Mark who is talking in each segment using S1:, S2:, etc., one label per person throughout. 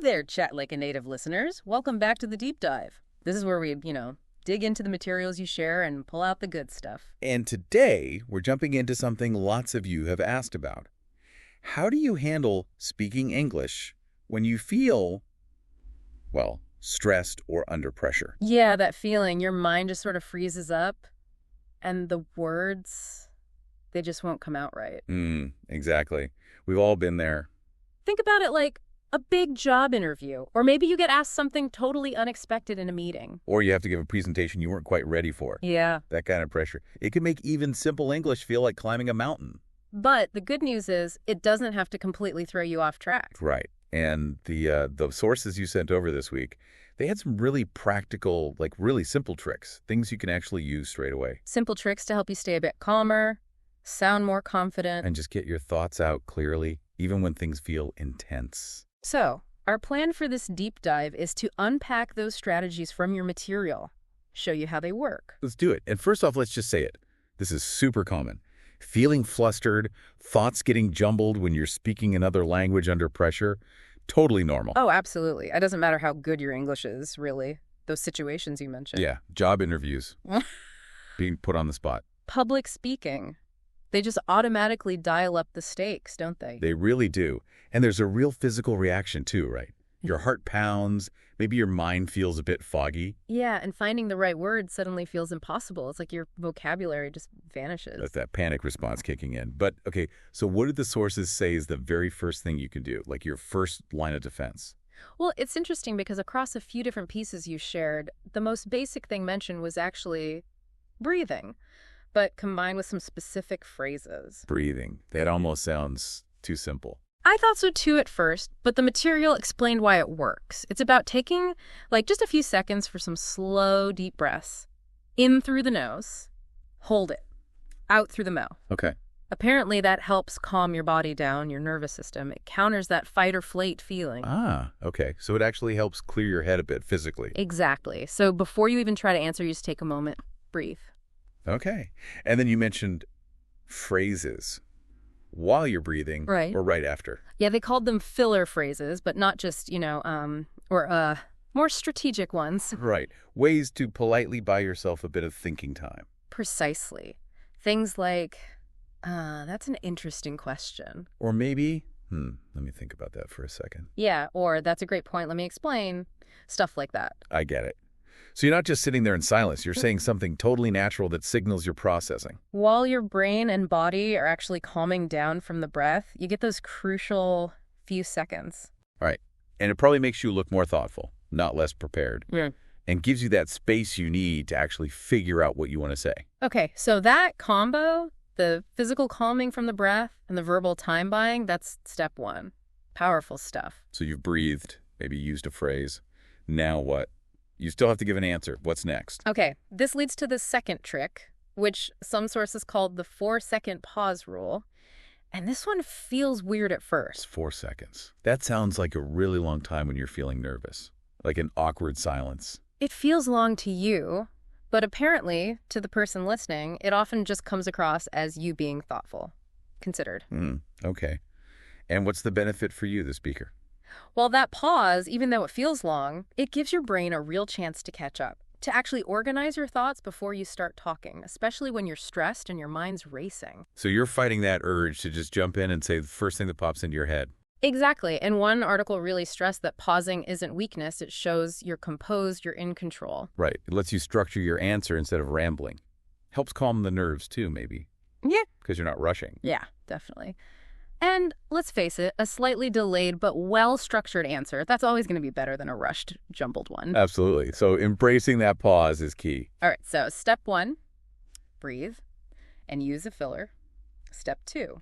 S1: there, Chat Like a Native listeners. Welcome back to the Deep Dive. This is where we, dig into the materials you share and pull out the good stuff.
S2: And today, we're jumping into something lots of you have asked about. How do you handle speaking English when you feel, well, stressed or under pressure?
S1: Yeah, that feeling. Your mind just sort of freezes up, and the words, they just won't come out right.
S2: Exactly. We've all been there.
S1: Think about it like a big job interview, or maybe you get asked something totally unexpected in a meeting.
S2: Or you have to give a presentation you weren't quite ready for.
S1: Yeah.
S2: That kind of pressure. It can make even simple English feel like climbing a mountain.
S1: But the good news is it doesn't have to completely throw you off track.
S2: Right. And the sources you sent over this week, they had some really practical, like really simple tricks, things you can actually use straight away.
S1: Simple tricks to help you stay a bit calmer, sound more confident.
S2: And just get your thoughts out clearly, even when things feel intense.
S1: So, our plan for this deep dive is to unpack those strategies from your material, show you how they work.
S2: Let's do it. And first off, let's just say it. This is super common. Feeling flustered, thoughts getting jumbled when you're speaking another language under pressure, totally normal.
S1: Oh, absolutely. It doesn't matter how good your English is, really. Those situations you mentioned.
S2: Yeah, job interviews, being put on the spot.
S1: Public speaking. They just automatically dial up the stakes, don't they?
S2: They really do. And there's a real physical reaction too, right? Your heart pounds, maybe your mind feels a bit foggy.
S1: Yeah, and finding the right word suddenly feels impossible. It's like your vocabulary just vanishes.
S2: That's that panic response kicking in. But, okay, so what did the sources say is the very first thing you can do, like your first line of defense?
S1: Well, it's interesting because across a few different pieces you shared, the most basic thing mentioned was actually breathing, but combined with some specific phrases.
S2: Breathing. That almost sounds too simple.
S1: I thought so too at first, but the material explained why it works. It's about taking, just a few seconds for some slow, deep breaths. In through the nose, hold it, out through the mouth.
S2: Okay.
S1: Apparently that helps calm your body down, your nervous system. It counters that fight or flight feeling.
S2: Ah, okay. So it actually helps clear your head a bit physically.
S1: Exactly. So before you even try to answer, you just take a moment, breathe.
S2: Okay. And then you mentioned phrases while you're breathing,
S1: right,
S2: or right after.
S1: Yeah, they called them filler phrases, but not just, more strategic ones.
S2: Right. Ways to politely buy yourself a bit of thinking time.
S1: Precisely. Things like, that's an interesting question.
S2: Or maybe, let me think about that for a second.
S1: Yeah, or that's a great point, let me explain. Stuff like that.
S2: I get it. So you're not just sitting there in silence. You're saying something totally natural that signals you're processing.
S1: While your brain and body are actually calming down from the breath, you get those crucial few seconds.
S2: All right. And it probably makes you look more thoughtful, not less prepared.
S1: Yeah.
S2: And gives you that space you need to actually figure out what you want to say.
S1: Okay, so that combo, the physical calming from the breath and the verbal time buying, that's step one. Powerful stuff.
S2: So you've breathed, maybe used a phrase. Now what? You still have to give an answer. What's next?
S1: Okay, this leads to the second trick, which some sources called the 4-second pause rule. And this one feels weird at first.
S2: It's 4 seconds. That sounds like a really long time when you're feeling nervous, like an awkward silence.
S1: It feels long to you, but apparently, to the person listening, it often just comes across as you being thoughtful, considered.
S2: Okay. And what's the benefit for you, the speaker?
S1: Well, that pause, even though it feels long, it gives your brain a real chance to catch up, to actually organize your thoughts before you start talking, especially when you're stressed and your mind's racing.
S2: So you're fighting that urge to just jump in and say the first thing that pops into your head.
S1: Exactly. And one article really stressed that pausing isn't weakness. It shows you're composed, you're in control.
S2: Right. It lets you structure your answer instead of rambling. Helps calm the nerves too, maybe.
S1: Yeah.
S2: Because you're not rushing.
S1: Yeah, definitely. And let's face it, a slightly delayed but well-structured answer, that's always going to be better than a rushed, jumbled one.
S2: Absolutely. So embracing that pause is key.
S1: All right, so step 1, breathe and use a filler. Step 2,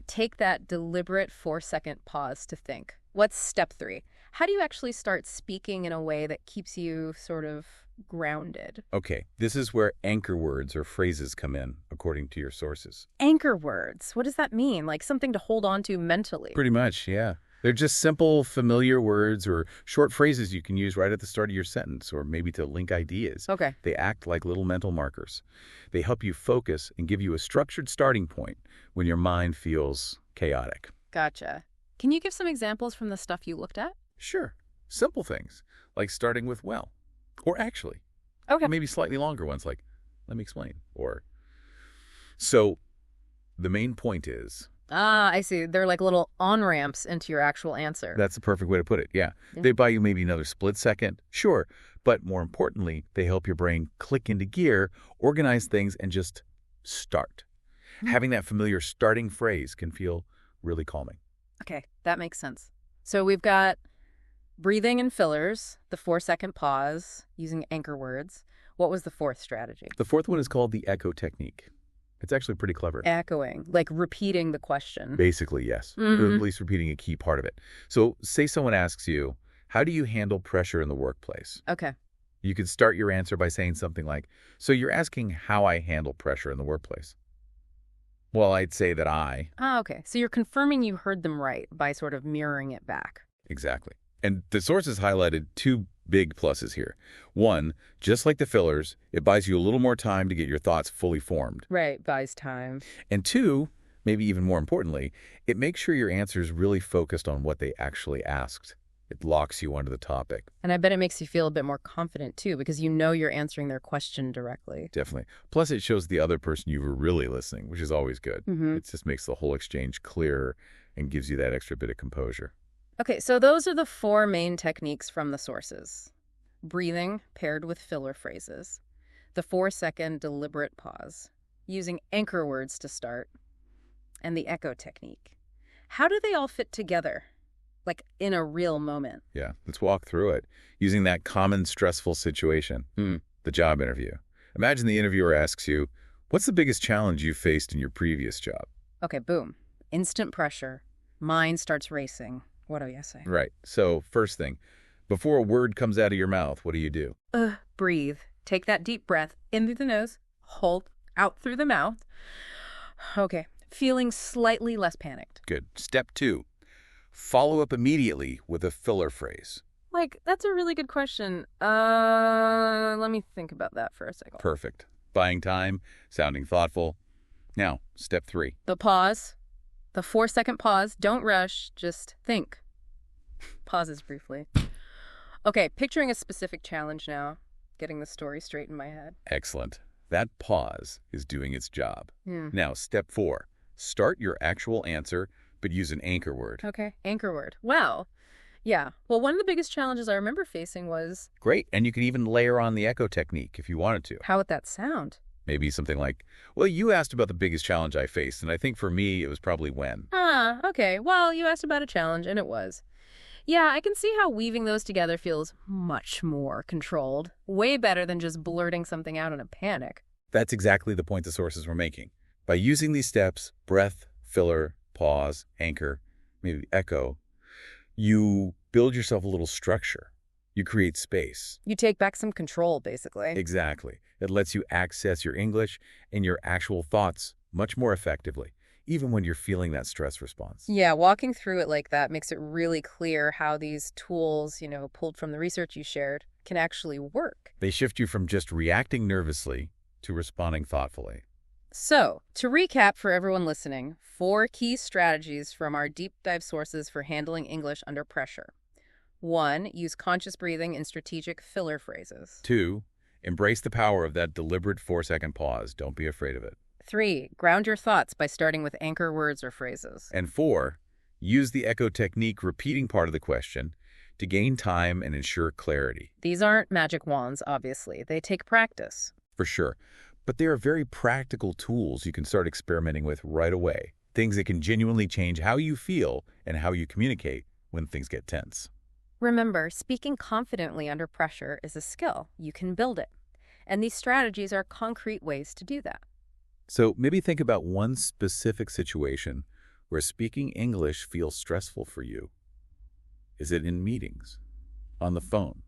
S1: take that deliberate 4-second pause to think. What's step 3? How do you actually start speaking in a way that keeps you sort of grounded?
S2: Okay, this is where anchor words or phrases come in, according to your sources.
S1: Anchor words, what does that mean? Like something to hold on to mentally?
S2: Pretty much, yeah. They're just simple, familiar words or short phrases you can use right at the start of your sentence or maybe to link ideas.
S1: Okay.
S2: They act like little mental markers. They help you focus and give you a structured starting point when your mind feels chaotic.
S1: Gotcha. Can you give some examples from the stuff you looked at?
S2: Sure. Simple things, like starting with well, or actually,
S1: Okay.
S2: or maybe slightly longer ones like, let me explain, or... So, the main point is...
S1: Ah, I see. They're like little on-ramps into your actual answer.
S2: That's the perfect way to put it, yeah.
S1: Yeah.
S2: They buy you maybe another split second, sure, but more importantly, they help your brain click into gear, organize things, and just start. Having that familiar starting phrase can feel really calming.
S1: Okay, that makes sense. So we've got breathing and fillers, the 4-second pause, using anchor words. What was the fourth strategy?
S2: The fourth one is called the echo technique. It's actually pretty clever.
S1: Echoing, like repeating the question.
S2: Basically, yes.
S1: Mhm.
S2: At least repeating a key part of it. So say someone asks you, how do you handle pressure in the workplace?
S1: Okay.
S2: You could start your answer by saying something like, so you're asking how I handle pressure in the workplace. Well, I'd say that
S1: Okay. So you're confirming you heard them right by sort of mirroring it back.
S2: Exactly. And the sources highlighted two big pluses here. One, just like the fillers, it buys you a little more time to get your thoughts fully formed.
S1: Right, buys time.
S2: And two, maybe even more importantly, it makes sure your answer is really focused on what they actually asked. It locks you onto the topic.
S1: And I bet it makes you feel a bit more confident, too, because you know you're answering their question directly.
S2: Definitely. Plus, it shows the other person you were really listening, which is always good.
S1: Mhm.
S2: It just makes the whole exchange clearer and gives you that extra bit of composure.
S1: Okay, so those are the 4 main techniques from the sources. Breathing paired with filler phrases, the 4-second deliberate pause, using anchor words to start, and the echo technique. How do they all fit together, like in a real moment?
S2: Yeah, let's walk through it. Using that common stressful situation, the job interview. Imagine the interviewer asks you, what's the biggest challenge you faced in your previous job?
S1: Okay, boom. Instant pressure. Mind starts racing. What do you say?
S2: Right. So first thing, before a word comes out of your mouth, what do you do?
S1: Breathe. Take that deep breath in through the nose, hold out through the mouth. Okay, feeling slightly less panicked.
S2: Good. Step 2, follow up immediately with a filler phrase.
S1: Like, that's a really good question. Let me think about that for a second.
S2: Perfect. Buying time, sounding thoughtful. Now, step 3.
S1: The pause. The 4-second pause. Don't rush. Just think. Pauses briefly. Okay, picturing a specific challenge now. Getting the story straight in my head.
S2: Excellent. That pause is doing its job.
S1: Hmm.
S2: Now, step 4, start your actual answer, but use an anchor word.
S1: Okay, anchor word. Well, yeah. Well, one of the biggest challenges I remember facing was...
S2: Great. And you can even layer on the echo technique if you wanted to.
S1: How would that sound?
S2: Maybe something like, well, you asked about the biggest challenge I faced, and I think for me, it was probably when.
S1: Okay. Well, you asked about a challenge, and it was. Yeah, I can see how weaving those together feels much more controlled. Way better than just blurting something out in a panic.
S2: That's exactly the point the sources were making. By using these steps, breath, filler, pause, anchor, maybe echo, you build yourself a little structure. You create space.
S1: You take back some control, basically.
S2: Exactly. It lets you access your English and your actual thoughts much more effectively, even when you're feeling that stress response.
S1: Yeah, walking through it like that makes it really clear how these tools, pulled from the research you shared, can actually work.
S2: They shift you from just reacting nervously to responding thoughtfully.
S1: So, to recap for everyone listening, 4 key strategies from our deep dive sources for handling English under pressure. 1, use conscious breathing and strategic filler phrases.
S2: 2, embrace the power of that deliberate 4-second pause. Don't be afraid of it.
S1: 3, ground your thoughts by starting with anchor words or phrases.
S2: And 4, use the echo technique repeating part of the question to gain time and ensure clarity.
S1: These aren't magic wands, obviously. They take practice.
S2: For sure. But they are very practical tools you can start experimenting with right away. Things that can genuinely change how you feel and how you communicate when things get tense.
S1: Remember, speaking confidently under pressure is a skill. You can build it. And these strategies are concrete ways to do that.
S2: So maybe think about one specific situation where speaking English feels stressful for you. Is it in meetings? On the phone?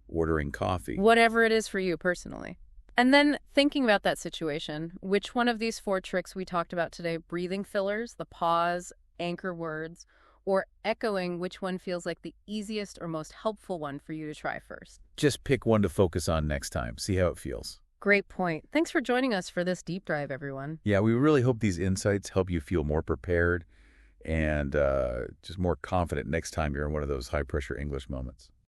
S2: Ordering coffee?
S1: Whatever it is for you personally. And then thinking about that situation, which one of these 4 tricks we talked about today, breathing fillers, the pause, anchor words, or echoing, which one feels like the easiest or most helpful one for you to try first?
S2: Just pick one to focus on next time. See how it feels.
S1: Great point. Thanks for joining us for this deep dive, everyone.
S2: Yeah, we really hope these insights help you feel more prepared and just more confident next time you're in one of those high-pressure English moments.